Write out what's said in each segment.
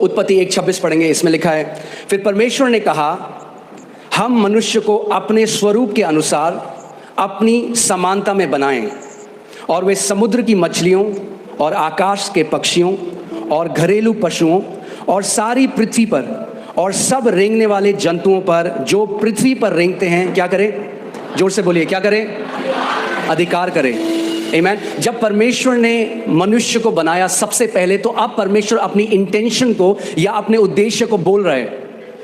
उत्पत्ति 1:26 पढ़ेंगे। इसमें लिखा है, फिर परमेश्वर ने कहा, हम मनुष्य को अपने स्वरूप के अनुसार अपनी समानता में बनाएं, और वे समुद्र की मछलियों और आकाश के पक्षियों और घरेलू पशुओं और सारी पृथ्वी पर और सब रेंगने वाले जंतुओं पर जो पृथ्वी पर रेंगते हैं क्या करें? जोर से बोलिए, क्या करें? अधिकार करें। आमीन। जब परमेश्वर ने मनुष्य को बनाया सबसे पहले, तो अब परमेश्वर अपनी इंटेंशन को या अपने उद्देश्य को बोल रहा है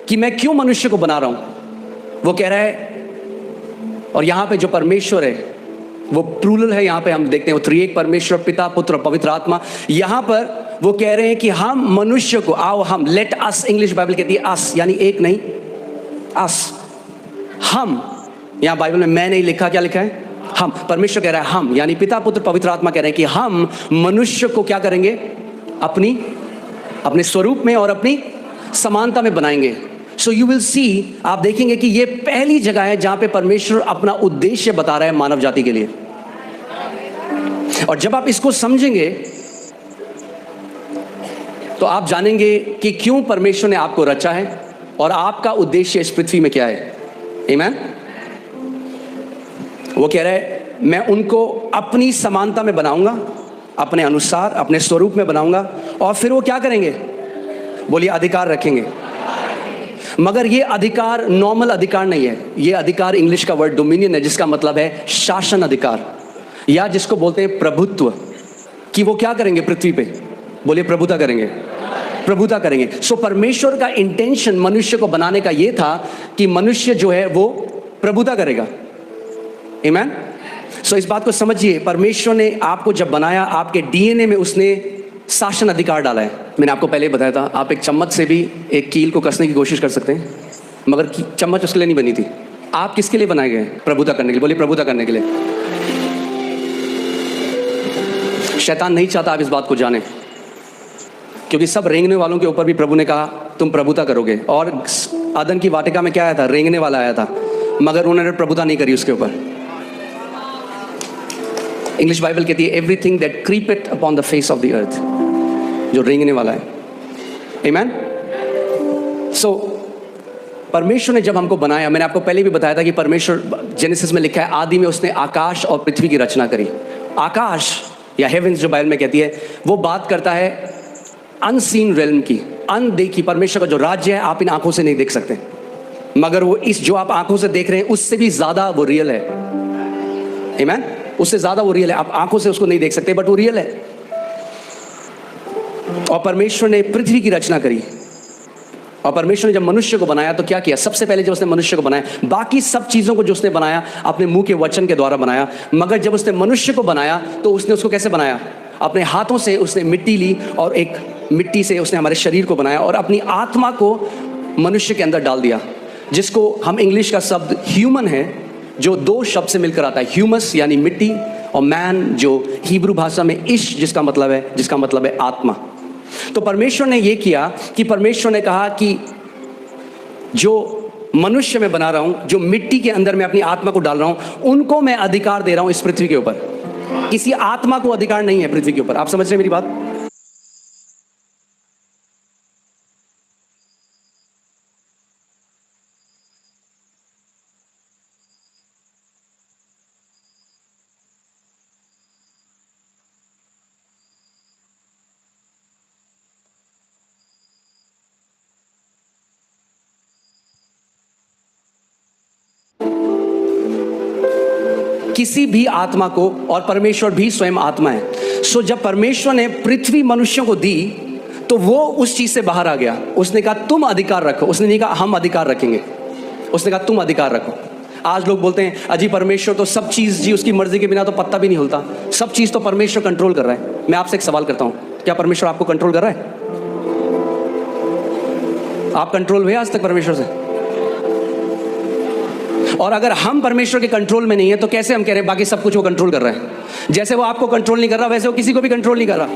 कि मैं क्यों मनुष्य को बना रहा हूं। वो कह रहा है, और यहां पे जो परमेश्वर है वो प्लूरल है। यहां पे हम देखते हैं वो त्रिएक परमेश्वर, पिता, पुत्र, पवित्र आत्मा। यहां पर वो कह रहे हैं कि हम मनुष्य को, आओ हम, लेट अस, इंग्लिश बाइबल कहती है अस, यानी एक नहीं, अस, हम। यहां बाइबल में मैं नहीं लिखा, क्या लिखा है? हम। परमेश्वर कह रहा है हम, यानी पिता, पुत्र, पवित्र आत्मा कह रहे हैं कि हम मनुष्य को क्या करेंगे? अपने स्वरूप में और अपनी समानता में बनाएंगे। सो यू विल सी, आप देखेंगे कि ये पहली जगह है जहां पे परमेश्वर अपना उद्देश्य बता रहा है मानव जाति के लिए। और जब आप इसको समझेंगे तो आप जानेंगे कि क्यों परमेश्वर ने आपको रचा है और आपका उद्देश्य इस पृथ्वी में क्या है। आमीन। वो कह रहा है, मैं उनको अपनी समानता में बनाऊंगा, अपने अनुसार, अपने स्वरूप में बनाऊंगा, और फिर वो क्या करेंगे? बोलिए, अधिकार रखेंगे। मगर ये अधिकार नॉर्मल अधिकार नहीं है। ये अधिकार इंग्लिश का वर्ड डोमिनियन है, जिसका मतलब है शासन अधिकार, या जिसको बोलते हैं प्रभुत्व। कि वो क्या करेंगे पृथ्वी पे? बोलिए, प्रभुता करेंगे, प्रभुता करेंगे। सो परमेश्वर का इंटेंशन मनुष्य को बनाने का ये था कि मनुष्य जो है वो प्रभुता करेगा। आमीन। सो इस बात को समझिए, परमेश्वर ने आपको जब बनाया, आपके डीएनए में उसने शासन अधिकार डाला है। मैंने आपको पहले बताया था, आप एक चम्मच से भी एक कील को कसने की कोशिश कर सकते हैं, मगर चम्मच उसके लिए नहीं बनी थी। आप किसके लिए बनाए गए? प्रभुता करने के लिए। बोलिए, प्रभुता करने के लिए। शैतान नहीं चाहता आप इस बात को जाने, क्योंकि सब रेंगने वालों के ऊपर भी प्रभु ने कहा तुम प्रभुता करोगे। और आदम की वाटिका में क्या आया था? रेंगने वाला आया था, मगर उन्होंने प्रभुता नहीं करी उसके ऊपर। इंग्लिश बाइबल कहती है, everything that creepeth upon the face of the earth, जो रेंगने वाला है। आमीन। सो परमेश्वर ने जब हमको बनाया, मैंने आपको पहले भी बताया था कि परमेश्वर, जेनेसिस में लिखा है, आदि में उसने आकाश और पृथ्वी की रचना करी। आकाश या हेवेंस जो बाइबल में कहती है, वो बात करता है अनसीन रेल्म की, अनदेखी। परमेश्वर का जो राज्य है आप इन आंखों से नहीं देख सकते, मगर वो इस जो आप आंखों से देख रहे हैं उससे भी ज्यादा वो रियल है। आमीन। उससे ज्यादा वो रियल है। आप आंखों से उसको नहीं देख सकते, बट वो रियल है। और परमेश्वर ने पृथ्वी की रचना करी। और परमेश्वर ने जब मनुष्य को बनाया तो क्या किया? सबसे पहले जब उसने मनुष्य को बनाया, बाकी सब चीजों को जो उसने बनाया अपने मुंह के वचन के द्वारा बनाया, मगर जब उसने मनुष्य को बनाया तो उसने उसको कैसे बनाया? अपने हाथों से उसने मिट्टी ली और एक मिट्टी से उसने हमारे शरीर को बनाया और अपनी आत्मा को मनुष्य के अंदर डाल दिया, जिसको हम इंग्लिश का शब्द ह्यूमन है, जो दो शब्द से मिलकर आता है, ह्यूमस यानी मिट्टी, और मैन जो हिब्रू भाषा में इश जिसका मतलब है आत्मा। तो परमेश्वर ने यह किया कि परमेश्वर ने कहा कि जो मनुष्य मैं बना रहा हूं, जो मिट्टी के अंदर मैं अपनी आत्मा को डाल रहा हूं, उनको मैं अधिकार दे रहा हूं इस पृथ्वी के ऊपर। किसी आत्मा को अधिकार नहीं है पृथ्वी के ऊपर। आप समझ रहे हैं मेरी बात? किसी भी आत्मा को, और परमेश्वर भी स्वयं आत्मा है। सो जब परमेश्वर ने पृथ्वी मनुष्यों को दी तो वो उस चीज से बाहर आ गया। उसने कहा तुम अधिकार रखो। उसने नहीं कहा हम अधिकार रखेंगे, उसने कहा तुम अधिकार रखो। आज लोग बोलते हैं अजी परमेश्वर तो सब चीज जी उसकी मर्जी के बिना तो पत्ता भी नहीं हिलता, सब चीज तो परमेश्वर कंट्रोल कर रहा है। मैं आपसे एक सवाल करता हूं, क्या परमेश्वर आपको कंट्रोल कर रहा है? आप कंट्रोल हुए आज तक परमेश्वर से? और अगर हम परमेश्वर के कंट्रोल में नहीं है तो कैसे हम कह रहे हैं बाकी सब कुछ वो कंट्रोल कर रहा है? जैसे वो आपको कंट्रोल नहीं कर रहा, वैसे वो किसी को भी कंट्रोल नहीं कर रहा।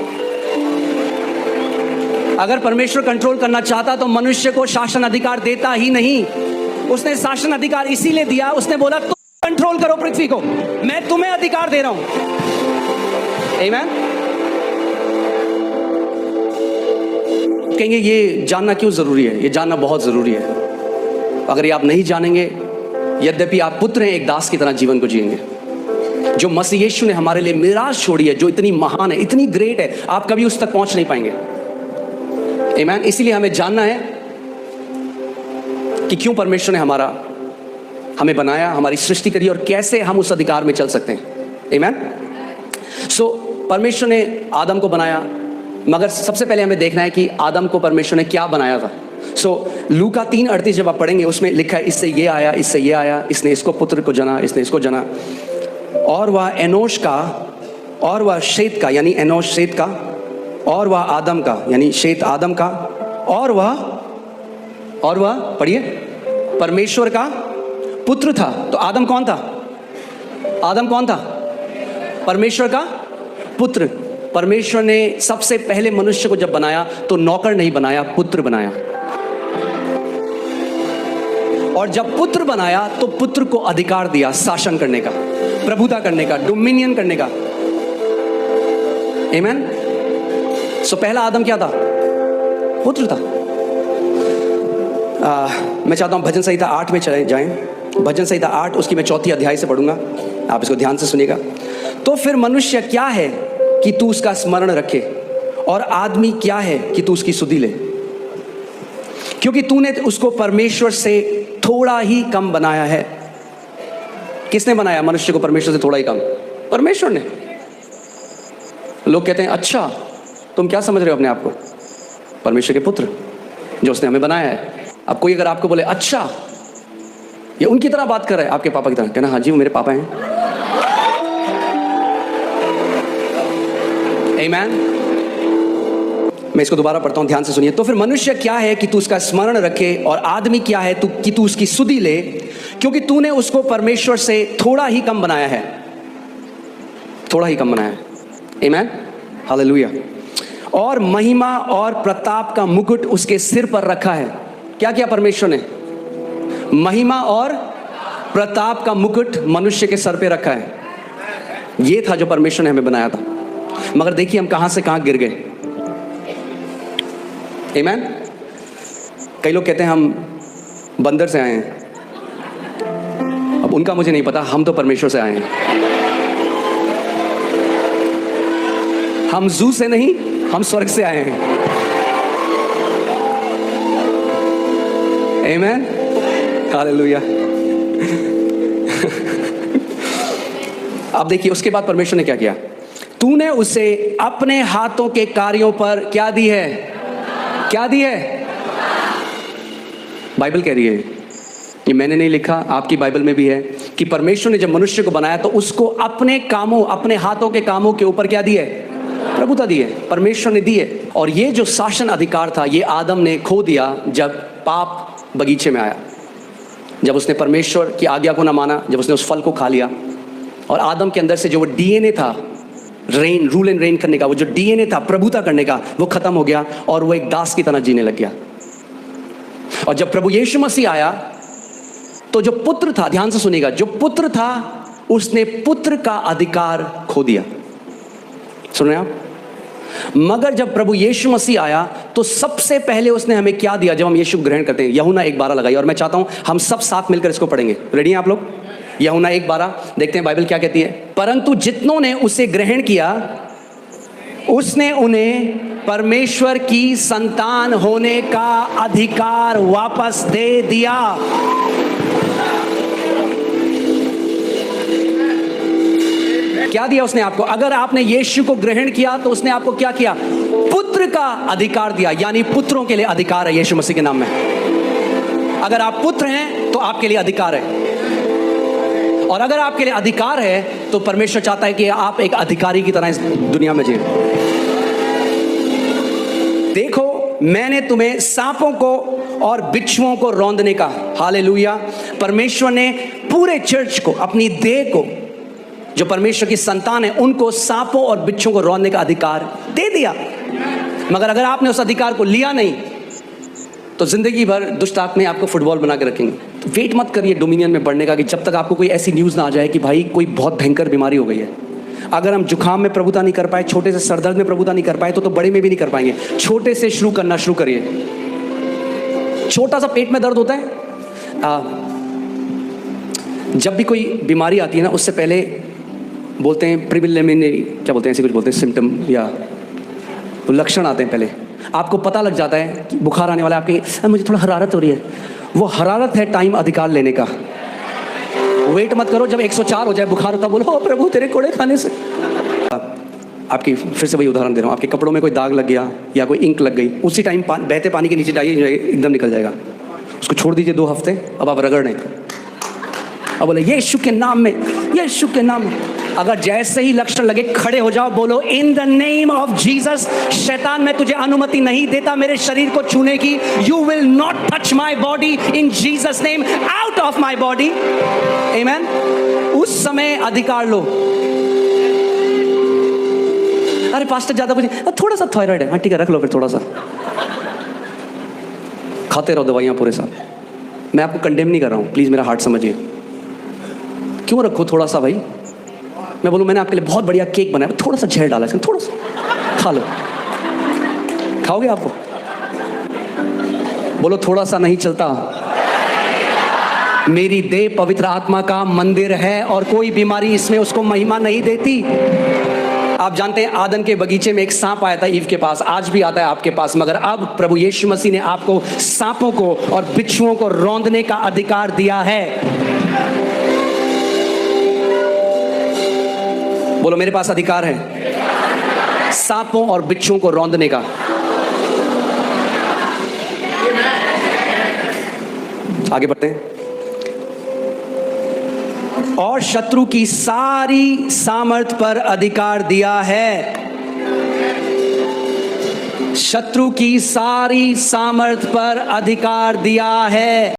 अगर परमेश्वर कंट्रोल करना चाहता तो मनुष्य को शासन अधिकार देता ही नहीं। उसने शासन अधिकार इसीलिए दिया, उसने बोला तुम कंट्रोल करो पृथ्वी को, मैं तुम्हें अधिकार दे रहा हूं। आमीन। कहेंगे ये जानना क्यों ज़रूरी है? ये जानना बहुत ज़रूरी है। अगर ये आप नहीं जानेंगे, यद्यपि आप पुत्र हैं, एक दास की तरह जीवन को जिएंगे। जो मसीह यीशु ने हमारे लिए मिराज छोड़ी है, जो इतनी महान है, इतनी ग्रेट है, आप कभी उस तक पहुंच नहीं पाएंगे। आमीन। इसीलिए हमें जानना है कि क्यों परमेश्वर ने हमें बनाया, हमारी सृष्टि करी, और कैसे हम उस अधिकार में चल सकते हैं। आमीन। सो परमेश्वर ने आदम को बनाया, मगर सबसे पहले हमें देखना है कि आदम को परमेश्वर ने क्या बनाया था। सो लूका 3:38 जब आप पढ़ेंगे, उसमें लिखा है, इससे ये आया, इससे ये आया, इसने इसको पुत्र को जना, इसने इसको जना, और वह एनोश का, और वह शेत का, यानी एनोश शेत का, और वह आदम का, यानी शेत आदम का, और वह पढ़िए, परमेश्वर का पुत्र था। तो आदम कौन था? आदम कौन था? परमेश्वर का पुत्र। परमेश्वर ने सबसे पहले मनुष्य को जब बनाया तो नौकर नहीं बनाया, पुत्र बनाया। और जब पुत्र बनाया तो पुत्र को अधिकार दिया शासन करने का, प्रभुता करने का, डोमिनियन करने का। आमीन। सो पहला आदम क्या था? पुत्र था। मैं चाहता हूं भजन संहिता 8 में चले जाएं। भजन संहिता 8, उसकी मैं 4 अध्याय से पढ़ूंगा, आप इसको ध्यान से सुनिएगा। तो फिर मनुष्य क्या है कि तू उसका स्मरण रखे, और आदमी क्या है कि तू उसकी सुधि ले, क्योंकि तूने उसको परमेश्वर से थोड़ा ही कम बनाया है। किसने बनाया मनुष्य को परमेश्वर से थोड़ा ही कम? परमेश्वर ने। लोग कहते हैं अच्छा तुम क्या समझ रहे हो अपने आप को? परमेश्वर के पुत्र जो उसने हमें बनाया है। अब कोई अगर आपको बोले अच्छा ये उनकी तरह बात कर रहा है, आपके पापा की तरह, कहना हाँ जी वो मेरे पापा हैं। आमीन। मैं इसको दोबारा पढ़ता हूं, ध्यान से सुनिए। तो फिर मनुष्य क्या है कि तू उसका स्मरण रखे, और आदमी क्या है कि तू उसकी सुधि ले, क्योंकि तूने उसको परमेश्वर से थोड़ा ही कम बनाया है। थोड़ा ही कम बनाया है। आमीन। हालेलुया। और महिमा और प्रताप का मुकुट उसके सिर पर रखा है। क्या किया परमेश्वर ने? महिमा और प्रताप का मुकुट मनुष्य के सर पे रखा है। ये था जो परमेश्वर ने हमें बनाया था। मगर देखिए हम कहां से कहां गिर गए। आमीन। कई लोग कहते हैं हम बंदर से आए हैं। अब उनका मुझे नहीं पता, हम तो परमेश्वर से आए हैं। हम जू से नहीं, हम स्वर्ग से आए हैं। आमीन। हालेलुया। अब देखिए उसके बाद परमेश्वर ने क्या किया? तूने उसे अपने हाथों के कार्यों पर क्या दी है? क्या दी है? बाइबल कह रही है, ये मैंने नहीं लिखा, आपकी बाइबल में भी है कि परमेश्वर ने जब मनुष्य को बनाया तो उसको अपने कामों, अपने हाथों के कामों के ऊपर क्या दी है? प्रभुता दी है। परमेश्वर ने दी है। और ये जो शासन अधिकार था ये आदम ने खो दिया जब पाप बगीचे में आया, जब उसने परमेश्वर की आज्ञा को ना माना, जब उसने उस फल को खा लिया। और आदम के अंदर से जो वो डीएनए था रूल एंड रेन करने का, वो जो डीएनए था प्रभुता करने का, वो खत्म हो गया और वो एक दास की तरह जीने लग गया। और जब प्रभु यीशु मसीह आया तो जो पुत्र था, ध्यान से सुनिएगा, जो पुत्र था उसने पुत्र का अधिकार खो दिया। सुन रहे हैं आप? मगर जब प्रभु यीशु मसीह आया तो सबसे पहले उसने हमें क्या दिया? जब हम यीशु ग्रहण करते हैं, यूहन्ना 1:12 लगाइए, और मैं चाहता हूं हम सब साथ मिलकर इसको पढ़ेंगे। रेडी हैं आप लोग? यूहन्ना 1:12 देखते हैं बाइबल क्या कहती है। परंतु जितनों ने उसे ग्रहण किया उसने उन्हें परमेश्वर की संतान होने का अधिकार वापस दे दिया। क्या दिया उसने आपको? अगर आपने यीशु को ग्रहण किया तो उसने आपको क्या किया? पुत्र का अधिकार दिया। यानी पुत्रों के लिए अधिकार है यीशु मसीह के नाम में। अगर आप पुत्र हैं तो आपके लिए अधिकार है, और अगर आपके लिए अधिकार है तो परमेश्वर चाहता है कि आप एक अधिकारी की तरह इस दुनिया में जिए। देखो मैंने तुम्हें सांपों को और बिच्छुओं को रौंदने का, हालेलुया, परमेश्वर ने पूरे चर्च को, अपनी देह को, जो परमेश्वर की संतान है, उनको सांपों और बिच्छुओं को रौंदने का अधिकार दे दिया। मगर अगर आपने उस अधिकार को लिया नहीं तो जिंदगी भर दुष्ट आत्माएं आपको फुटबॉल बना के रखेंगे। तो वेट मत करिए डोमिनियन में बढ़ने का, कि जब तक आपको कोई ऐसी न्यूज़ ना आ जाए कि भाई कोई बहुत भयंकर बीमारी हो गई है, अगर हम जुकाम में प्रभुता नहीं कर पाए, छोटे से सरदर्द में प्रभुता नहीं कर पाए, तो बड़े में भी नहीं कर पाएंगे। छोटे से शुरू करना शुरू करिए। छोटा सा पेट में दर्द होता है, जब भी कोई बीमारी आती है ना, उससे पहले बोलते हैं प्रिलिमिनरी, क्या बोलते हैं, ऐसे कुछ बोलते हैं, सिम्टम या तो लक्षण आते हैं। पहले आपको पता लग जाता है कि बुखार आने वाला है, आपके मुझे थोड़ा हरारत हो रही है। वो हरारत है टाइम अधिकार लेने का। वेट मत करो जब 104 हो जाए बुखार होता, बोलो प्रभु तेरे कोड़े खाने से। आपकी फिर से वही उदाहरण दे रहा हूँ, आपके कपड़ों में कोई दाग लग गया या कोई इंक लग गई, उसी टाइम बहते पानी के नीचे जाइए, एकदम निकल जाएगा। उसको छोड़ दीजिए 2 हफ्ते, अब आप रगड़ने, अब बोले यीशु के नाम में, यीशु के नाम में। अगर जैसे ही लक्षण लगे खड़े हो जाओ, बोलो in the name of Jesus, शैतान मैं तुझे अनुमति नहीं देता मेरे शरीर को छूने की। You will not touch my body in Jesus name, out of my body. Amen. उस समय अधिकार लो। अरे पास्टर ज्यादा कुछ, थोड़ा सा थायराइड है, हाँ ठीक है रख लो फिर थोड़ा सा, खाते रहो दवाइयाँ पूरे साल। मैं आपको कंडेम नहीं कर रहा हूँ, प्लीज मेरा हार्ट समझिए। क्यों रखो थोड़ा सा भाई। मैं बोलूँ मैंने आपके लिए बहुत बढ़िया केक बनाया, थोड़ा सा जहर डाला इसमें, थोड़ा सा खा लो। खाओगे आपको? बोलो थोड़ा सा नहीं चलता। मेरी देह पवित्र आत्मा का मंदिर है और कोई बीमारी इसमें उसको महिमा नहीं देती। आप जानते हैं आदन के बगीचे में एक सांप आया था ईव के पास, आज भी आता है आपके पास, मगर अब प्रभु यीशु मसीह ने आपको सांपों को और बिच्छुओं को रौंदने का अधिकार दिया है। बोलो मेरे पास अधिकार है सांपों और बिच्छुओं को रौंदने का। आगे बढ़ते हैं। और शत्रु की सारी सामर्थ पर अधिकार दिया है। शत्रु की सारी सामर्थ पर अधिकार दिया है।